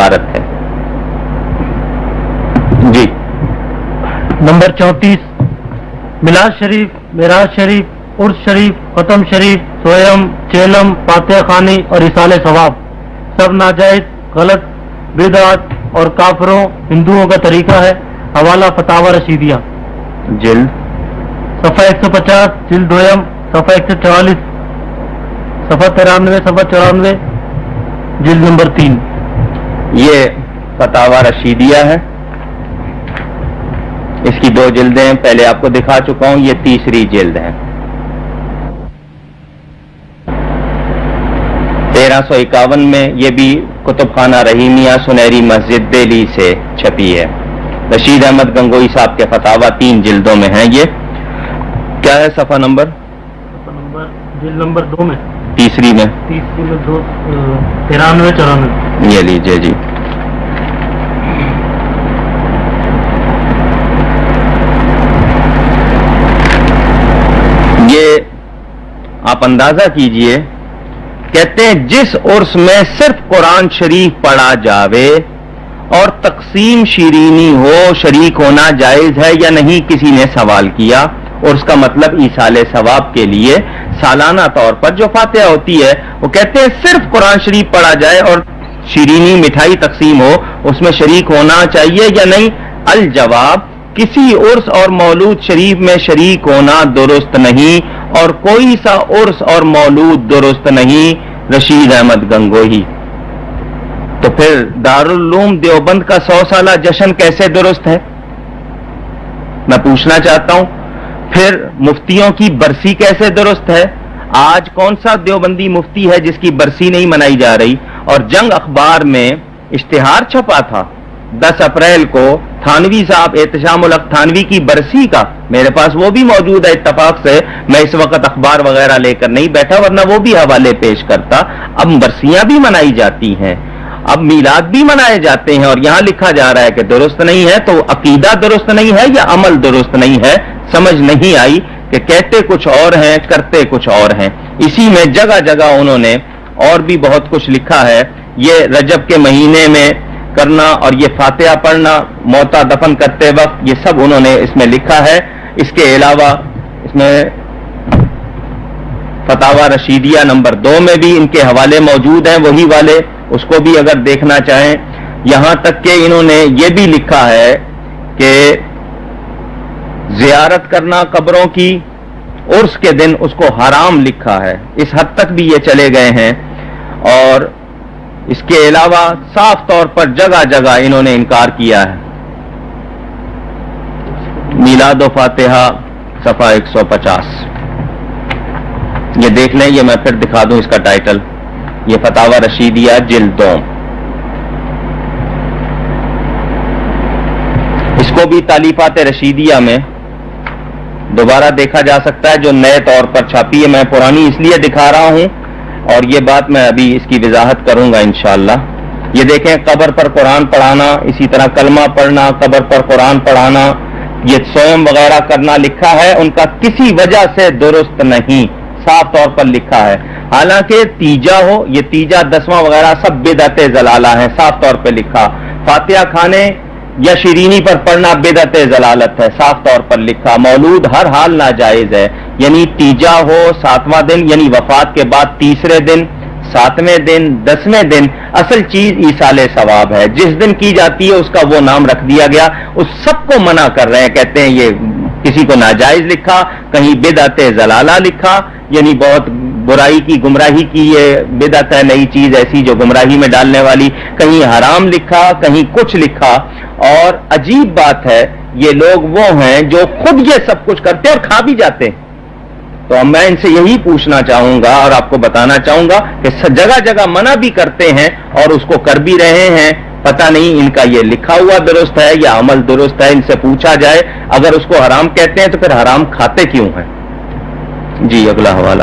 जियारत है। जी। नंबर 34, मिलाद शरीफ, मेराज शरीफ, उर्स शरीफ, खत्म शरीफ, सोयम, चेलम, फातिहा खानी और इसाले सवाब सब नाजायज, गलत, बिदअत और काफरों हिंदुओं का तरीका है। हवाला फतावा रशीदिया, जिल्द सफ़ा 150, जिल्द दोयम, सफ़ा 144, सफ़ा 93, सफ़ा 94, जिल्द नंबर 3। ये फतावा रशीदिया है, इसकी 2 जिल्दें पहले आपको दिखा चुका हूं, ये तीसरी जिल्द है। 1351 में ये भी कुतुबखाना रहीमिया सुनहरी मस्जिद दिल्ली से छपी है। रशीद अहमद गंगोई साहब के फतावा 3 जिल्दों में हैं। ये क्या है सफ़ा नंबर? जिल्द नंबर 2 में, तीसरी में 2, 93, 94। ये लीजिए जी। ये आप अंदाजा कीजिए, कहते हैं जिस उर्स में सिर्फ कुरान शरीफ पढ़ा जावे और तकसीम शीरीनी हो, शरीक होना जायज है या नहीं, किसी ने सवाल किया। उर्स का मतलब ईसाले सवाब के लिए सालाना तौर पर जो फातिहा होती है, वो कहते हैं सिर्फ कुरान शरीफ पढ़ा जाए और शीरीनी मिठाई तकसीम हो, उसमें शरीक होना चाहिए या नहीं। अल जवाब, किसी उर्स और मौलूद शरीफ में शरीक होना दुरुस्त नहीं और कोई सा उर्स और मौलूद दुरुस्त नहीं। रशीद अहमद गंगोही। तो फिर दारुल उलूम देवबंद का 100 साला जश्न कैसे दुरुस्त है, मैं पूछना चाहता हूं। फिर मुफ्तियों की बरसी कैसे दुरुस्त है? आज कौन सा देवबंदी मुफ्ती है जिसकी बरसी नहीं मनाई जा रही? और जंग अखबार में इश्तिहार छपा था 10 अप्रैल को थानवी साहब एहतशामुल हक थानवी की बरसी का, मेरे पास वो भी मौजूद है। इत्तफाक से मैं इस वक्त अखबार वगैरह लेकर नहीं बैठा, वरना वो भी हवाले पेश करता। अब बरसियां भी मनाई जाती हैं, अब मीलाद भी मनाए जाते हैं, और यहां लिखा जा रहा है कि दुरुस्त नहीं है। तो अकीदा दुरुस्त नहीं है या अमल दुरुस्त नहीं है, समझ नहीं आई कि कहते कुछ और हैं, करते कुछ और हैं। इसी में जगह जगह उन्होंने और भी बहुत कुछ लिखा है। ये रजब के महीने में करना और ये फातिहा पढ़ना मौता दफन करते वक्त, ये सब उन्होंने इसमें लिखा है। इसके अलावा इसमें फतावा रशीदिया नंबर 2 में भी इनके हवाले मौजूद हैं, वही वाले, उसको भी अगर देखना चाहें। यहां तक कि इन्होंने ये भी लिखा है कि जियारत करना कब्रों की उर्स के दिन उसको हराम लिखा है। इस हद तक भी ये चले गए हैं। और इसके अलावा साफ तौर पर जगह जगह इन्होंने इनकार किया है। मीलाद व फातिहा सफ़ा 150, ये देख लें, ये मैं फिर दिखा दूं इसका टाइटल। ये फतावा रशीदिया जिल्द 2, इसको भी तालीफात रशीदिया में दोबारा देखा जा सकता है, जो नए तौर पर छापी है। मैं पुरानी इसलिए दिखा रहा हूं और ये बात मैं अभी इसकी वजाहत करूंगा इंशाअल्लाह। ये देखें, कब्र पर कुरान पढ़ाना, इसी तरह कलमा पढ़ना, कब्र पर कुरान पढ़ाना, ये सोयम वगैरह करना लिखा है, उनका किसी वजह से दुरुस्त नहीं, साफ तौर पर लिखा है। हालांकि तीजा हो, ये तीजा 10वां वगैरह सब बिदअत जलाला है, साफ तौर पर लिखा। फातिहा खाने या शीरीनी पर पढ़ना बिदअत जलालत है, साफ तौर पर लिखा। मौलूद हर हाल नाजायज है, यानी तीजा हो 7वां दिन, यानी वफात के बाद तीसरे दिन, 7वें दिन, 10वें दिन, असल चीज ईसाले सवाब है। जिस दिन की जाती है उसका वो नाम रख दिया गया, उस सबको मना कर रहे हैं। कहते हैं ये किसी को नाजायज लिखा, कहीं बिदअत जलाला लिखा, यानी बहुत बुराई की, गुमराही की ये बिदअत है, नई चीज ऐसी जो गुमराही में डालने वाली। कहीं हराम लिखा, कहीं कुछ लिखा। और अजीब बात है, ये लोग वो हैं जो खुद ये सब कुछ करते और खा भी जाते हैं। तो अब मैं इनसे यही पूछना चाहूंगा और आपको बताना चाहूंगा कि जगह जगह मना भी करते हैं और उसको कर भी रहे हैं। पता नहीं इनका ये लिखा हुआ दुरुस्त है या अमल दुरुस्त है, इनसे पूछा जाए। अगर उसको हराम कहते हैं तो फिर हराम खाते क्यों हैं? जी, अगला हवाला।